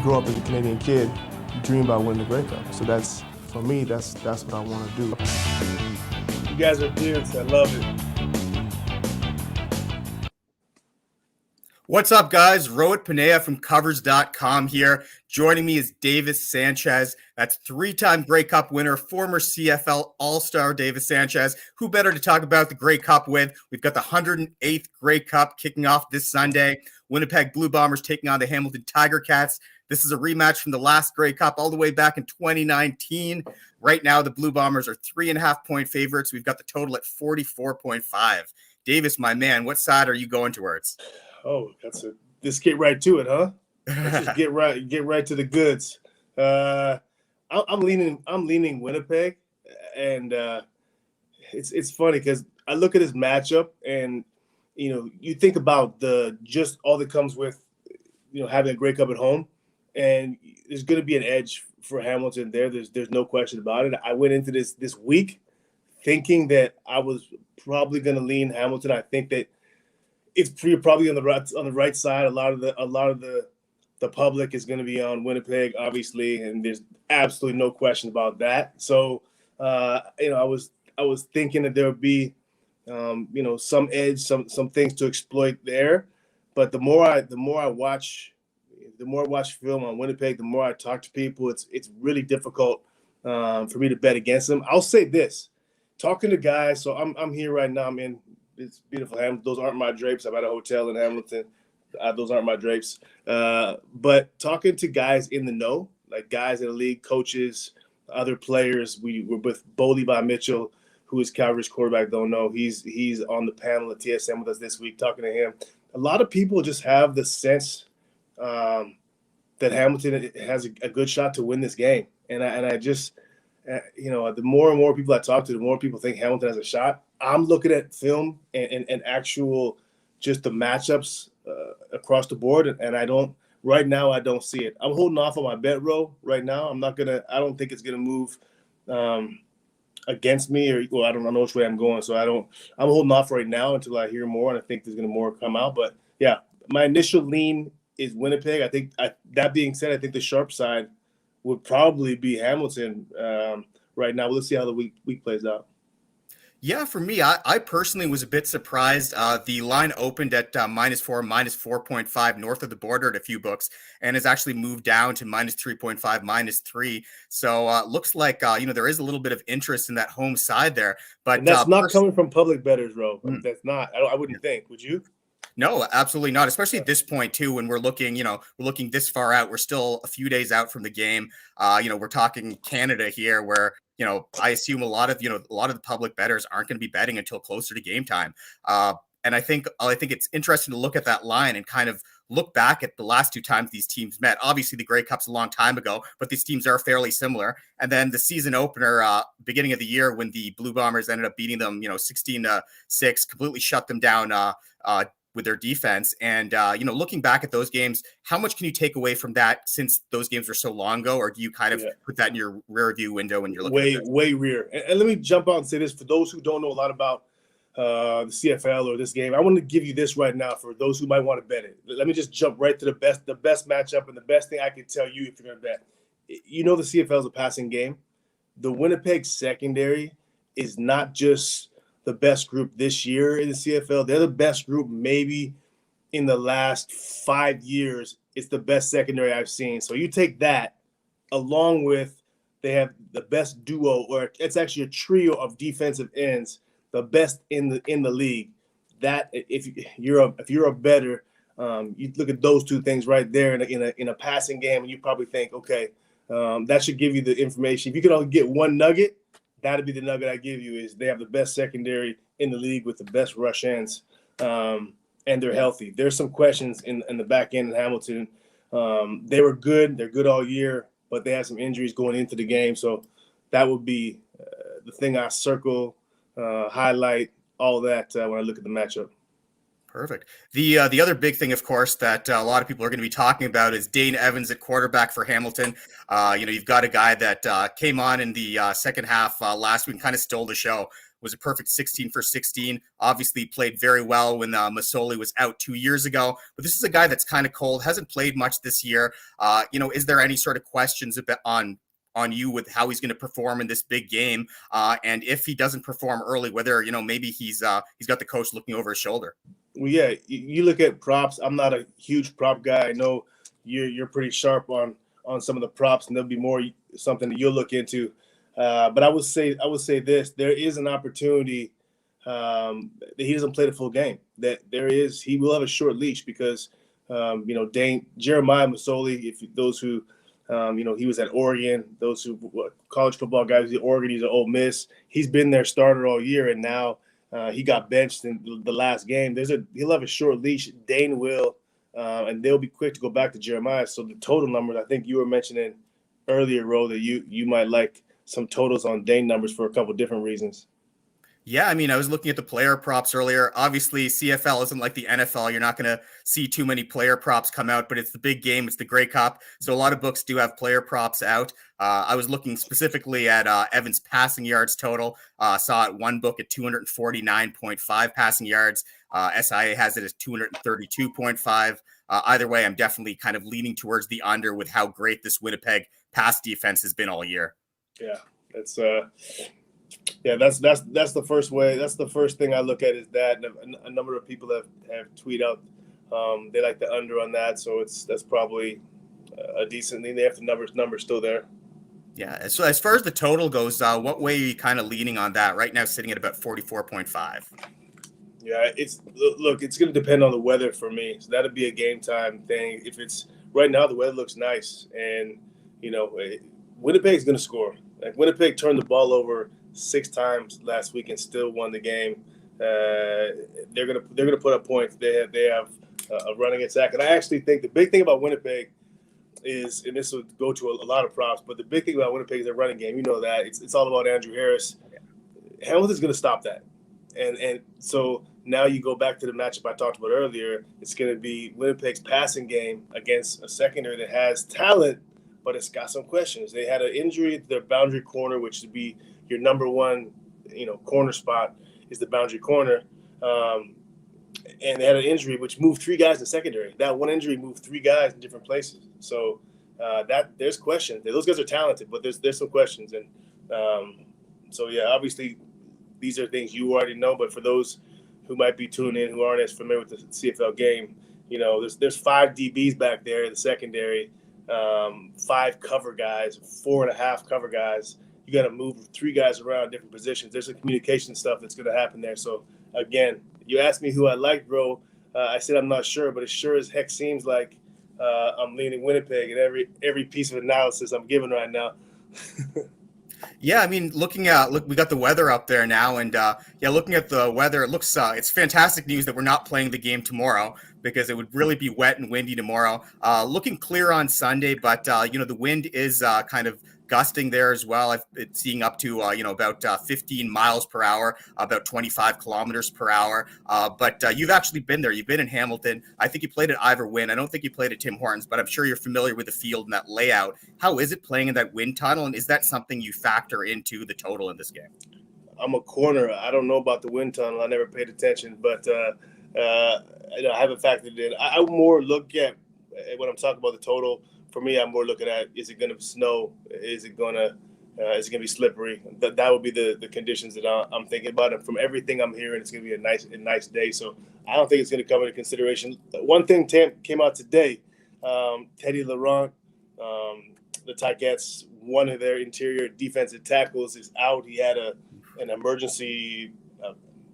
grow up as a Canadian kid, dream about winning the Grey Cup. So that's, for me, that's what I want to do. You guys are dudes. I love it. What's up, guys? Rohit Ponnaiya from Covers.com here. Joining me is Davis Sanchez. That's three-time Grey Cup winner, former CFL All-Star Davis Sanchez. Who better to talk about the Grey Cup with? We've got the 108th Grey Cup kicking off this Sunday. Winnipeg Blue Bombers taking on the Hamilton Tiger Cats. This is a rematch from the last Grey Cup all the way back in 2019. Right now, the Blue Bombers are 3.5-point favorites. We've got the total at 44.5. Davis, my man, what side are you going towards? Oh, let's get right to it, huh? Let's just get right to the goods. I'm leaning Winnipeg, and it's funny because I look at this matchup, and you think about just all that comes with having a Grey Cup at home, and there's going to be an edge for Hamilton there. There's no question about it. I went into this week thinking that I was probably going to lean Hamilton. I think that you're probably on the right side. A lot of the public is going to be on Winnipeg, obviously, and there's absolutely no question about that. So, I was thinking that there would be, some edge, some things to exploit there. But the more I watch film on Winnipeg, the more I talk to people, it's really difficult for me to bet against them. I'll say this, talking to guys. So I'm here right now. I'm in. It's beautiful. Those aren't my drapes. I'm at a hotel in Hamilton. Those aren't my drapes. But talking to guys in the know, like guys in the league, coaches, other players. We were with Boldy by Mitchell, who is Calgary's quarterback. Don't know. He's on the panel at TSM with us this week. Talking to him, a lot of people just have the sense that Hamilton has a good shot to win this game. And I just, the more and more people I talk to, the more people think Hamilton has a shot. I'm looking at film and actual just the matchups across the board, and I don't see it. I'm holding off on my bet row right now. I don't think it's gonna move against me, I don't know which way I'm going. So I'm holding off right now until I hear more, and I think there's gonna more come out. But yeah, my initial lean is Winnipeg. I think that being said, I think the sharp side would probably be Hamilton right now. Let's see how the week plays out. Yeah, for me, I personally was a bit surprised. The line opened at -4, -4.5 north of the border at a few books, and has actually moved down to -3.5, -3. So looks like there is a little bit of interest in that home side there. But and that's not coming from public bettors, bro. That's not. I wouldn't think. Would you? No, absolutely not. Especially at this point too, when we're looking this far out. We're still a few days out from the game. We're talking Canada here, where I assume a lot of the public bettors aren't going to be betting until closer to game time. And I think it's interesting to look at that line and kind of look back at the last two times these teams met. Obviously, the Grey Cup's a long time ago, but these teams are fairly similar. And then the season opener, beginning of the year, when the Blue Bombers ended up beating them, 16-6, completely shut them down with their defense. And, looking back at those games, how much can you take away from that since those games were so long ago? Or do you kind of put that in your rear view window when you're looking way rear? And let me jump out and say this for those who don't know a lot about the CFL or this game. I want to give you this right now for those who might want to bet it. Let me just jump right to the best matchup and the best thing I can tell you if you're going to bet. The CFL is a passing game. The Winnipeg secondary is not just the best group this year in the CFL. They're the best group maybe in the last 5 years. It's the best secondary I've seen. So you take that along with they have the best duo, or it's actually a trio of defensive ends, the best in the league. That if you're a bettor, you look at those two things right there in a passing game, and you probably think, okay, that should give you the information. If you can only get one nugget, that'd be the nugget I give you, is they have the best secondary in the league with the best rush ends, and they're healthy. There's some questions in the back end in Hamilton. They were good. They're good all year, but they had some injuries going into the game. So that would be the thing I circle, highlight, all that when I look at the matchup. Perfect. The other big thing, of course, that a lot of people are going to be talking about is Dane Evans at quarterback for Hamilton. You've got a guy that came on in the second half last week and kind of stole the show was a perfect 16 for 16. Obviously played very well when Masoli was out 2 years ago. But this is a guy that's kind of cold, hasn't played much this year. Is there any sort of questions about on you with how he's going to perform in this big game, and if he doesn't perform early, whether maybe he's got the coach looking over his shoulder? Well, yeah, you look at props. I'm not a huge prop guy. I know you're pretty sharp on some of the props, and there'll be more something that you'll look into. But I would say this: there is an opportunity that he doesn't play the full game. That he will have a short leash because Jeremiah Masoli, if those who he was at Oregon. Those who college football guys, he's at Oregon, he's at Ole Miss. He's been their starter all year, and now he got benched in the last game. He'll have a short leash. Dane will, and they'll be quick to go back to Jeremiah. So the total numbers, I think you were mentioning earlier, Ro, that you might like some totals on Dane numbers for a couple different reasons. Yeah, I mean, I was looking at the player props earlier. Obviously, CFL isn't like the NFL. You're not going to see too many player props come out, but it's the big game. It's the Grey Cup. So a lot of books do have player props out. I was looking specifically at Evans' passing yards total. Saw it one book at 249.5 passing yards. SIA has it as 232.5. Either way, I'm definitely kind of leaning towards the under with how great this Winnipeg pass defense has been all year. Yeah, that's the first way. That's the first thing I look at is that. And a number of people have tweeted out they like the under on that, so that's probably a decent thing. They have the numbers still there. Yeah. So as far as the total goes, what way are you kind of leaning on that? Right now, sitting at about 44.5. Yeah, it's going to depend on the weather for me. So that'll be a game time thing. If it's right now, the weather looks nice, and Winnipeg's going to score. Like Winnipeg turned the ball over 6 times last week and still won the game. They're gonna put up points. They have a running attack, and I actually think the big thing about Winnipeg is, and this will go to a lot of props, but the big thing about Winnipeg is their running game. You know that it's all about Andrew Harris. Hamilton's gonna stop that, and so now you go back to the matchup I talked about earlier. It's gonna be Winnipeg's passing game against a secondary that has talent, but it's got some questions. They had an injury to their boundary corner, which would be your number one, corner spot is the boundary corner. And they had an injury which moved 3 guys in secondary. That one injury moved 3 guys in different places. So that there's questions. Those guys are talented, but there's some questions. And so, yeah, obviously these are things you already know. But for those who might be tuning in who aren't as familiar with the CFL game, there's 5 DBs back there in the secondary, 5 cover guys, 4.5 cover guys. You got to move 3 guys around different positions. There's some communication stuff that's going to happen there. So, again, you asked me who I like, bro. I said I'm not sure, but it sure as heck seems like I'm leaning Winnipeg in every piece of analysis I'm giving right now. Yeah, I mean, we got the weather up there now, and looking at the weather, it looks it's fantastic news that we're not playing the game tomorrow because it would really be wet and windy tomorrow. Looking clear on Sunday, but the wind is kind of gusting there as well. I've been seeing up to about 15 miles per hour, about 25 kilometers per hour. But you've actually been there. You've been in Hamilton. I think you played at Ivor Wynn. I don't think you played at Tim Hortons, but I'm sure you're familiar with the field and that layout. How is it playing in that wind tunnel, and is that something you factor into the total in this game? I'm a corner. I don't know about the wind tunnel. I never paid attention, but I haven't factored it in. I more look at when I'm talking about the total. For me, I'm more looking at, is it going to snow? Is it going to be slippery? That would be the conditions that I'm thinking about. And from everything I'm hearing, it's going to be a nice day. So I don't think it's going to come into consideration. One thing came out today, Teddy Laurent, the Ticats, one of their interior defensive tackles is out. He had an emergency,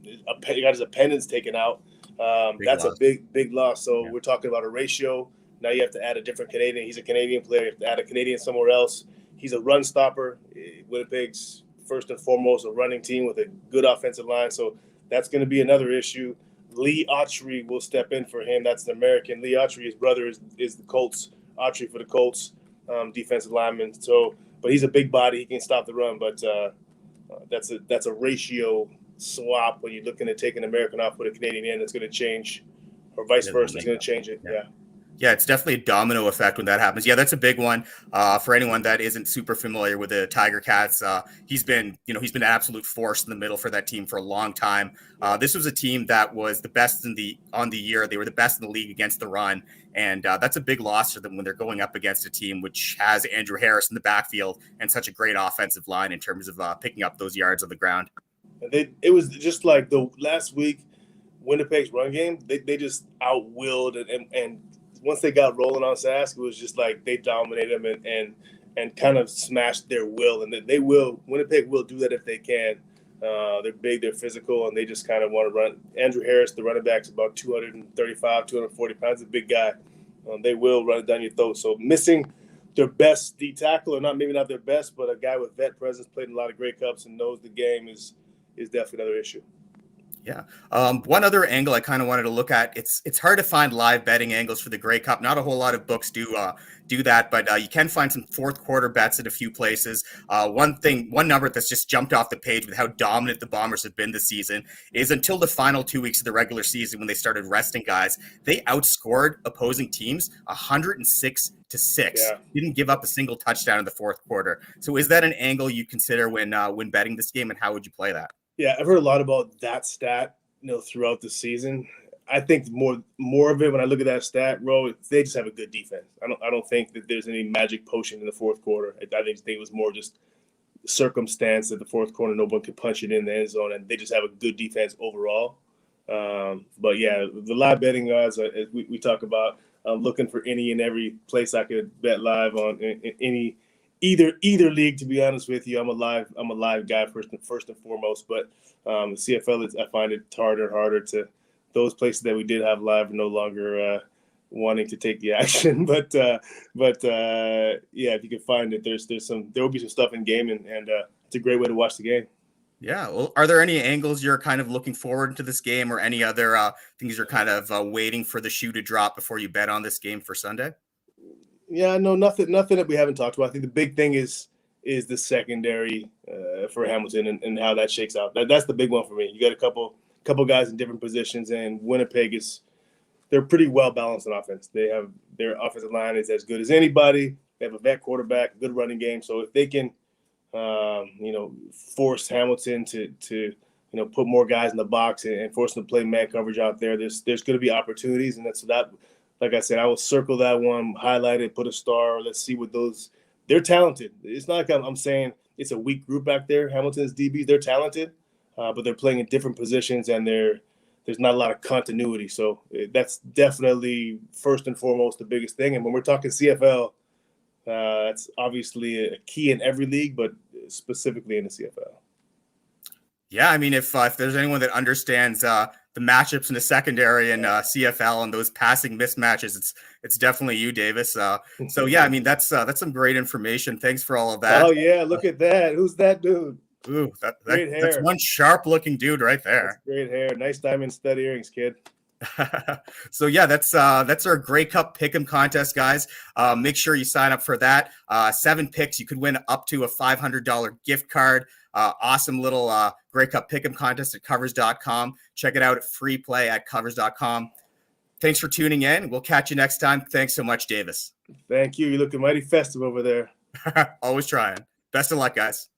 he got his appendix taken out. That's loss. A big loss. So We're talking about a ratio. Now you have to add a different Canadian. He's a Canadian player. You have to add a Canadian somewhere else. He's a run stopper. Winnipeg's first and foremost a running team with a good offensive line. So that's going to be another issue. Lee Autry will step in for him. That's the American. Lee Autry, his brother, is the Colts. Autry for the Colts, defensive lineman. So, but he's a big body. He can stop the run. But that's a ratio swap when you're looking at taking an American off with a Canadian in. It's going to change, or vice versa. It's going to change it. Yeah. Yeah, it's definitely a domino effect when that happens. Yeah, that's a big one. For anyone that isn't super familiar with the Tiger Cats, he's been an absolute force in the middle for that team for a long time. This was a team that was the best on the year. They were the best in the league against the run, and that's a big loss for them when they're going up against a team which has Andrew Harris in the backfield and such a great offensive line in terms of picking up those yards on the ground. It was just like the last week, Winnipeg's run game. They just outwilled and once they got rolling on Sask, it was just like they dominated them and kind of smashed their will. And they will. Winnipeg will do that if they can. They're big, they're physical, and they just kind of want to run. Andrew Harris, the running back, is about 235, 240 pounds, a big guy. They will run it down your throat. So missing their best D tackle, or maybe not their best, but a guy with vet presence, played in a lot of Grey Cups and knows the game is definitely another issue. Yeah. One other angle I kind of wanted to look at, it's hard to find live betting angles for the Grey Cup. Not a whole lot of books do that, but you can find some fourth quarter bets at a few places. One number that's just jumped off the page with how dominant the Bombers have been this season is until the final 2 weeks of the regular season when they started resting guys, they outscored opposing teams 106-6. Yeah. Didn't give up a single touchdown in the fourth quarter. So is that an angle you consider when betting this game, and how would you play that? Yeah, I've heard a lot about that stat, throughout the season. I think more of it when I look at that stat, Ro, they just have a good defense. I don't think that there's any magic potion in the fourth quarter. I think it was more just circumstance that the fourth quarter no one could punch it in the end zone, and they just have a good defense overall. But yeah, the live betting guys, as we talk about, I'm looking for any and every place I could bet live on in any. Either league, to be honest with you. I'm a live guy first and foremost. But CFL, I find it harder and harder to those places that we did have live are no longer wanting to take the action. But yeah, if you can find it, there will be some stuff in game, and it's a great way to watch the game. Yeah. Well, are there any angles you're kind of looking forward to this game, or any other things you're kind of waiting for the shoe to drop before you bet on this game for Sunday? Yeah, no, nothing that we haven't talked about. I think the big thing is the secondary for Hamilton and how that shakes out. That's the big one for me. You got a couple guys in different positions, and Winnipeg they're pretty well balanced on offense. They have their offensive line is as good as anybody. They have a vet quarterback, good running game. So if they can, force Hamilton to put more guys in the box and force them to play man coverage out there, there's going to be opportunities, and that's that. Like I said, I will circle that one, highlight it, put a star. Let's see what they're talented. It's not like I'm saying it's a weak group back there. Hamilton's DBs, they're talented, but they're playing in different positions, and there's not a lot of continuity. So that's definitely first and foremost the biggest thing. And when we're talking CFL, that's obviously a key in every league, but specifically in the CFL. Yeah, I mean, if there's anyone that understands the matchups in the secondary and CFL and those passing mismatches, it's definitely you, Davis. So yeah, I mean, that's some great information. Thanks for all of that. Oh yeah, look at that. Who's that dude? Ooh, that's one sharp-looking dude right there. That's great hair. Nice diamond stud earrings, kid. So yeah, that's our Grey Cup Pick'em contest, guys. Make sure you sign up for that. 7 picks, you could win up to a $500 gift card. Awesome little Grey Cup Pick'em contest at covers.com. Check it out at free play at covers.com. Thanks for tuning in. We'll catch you next time. Thanks so much, Davis. Thank you. You're looking mighty festive over there. Always trying. Best of luck, guys.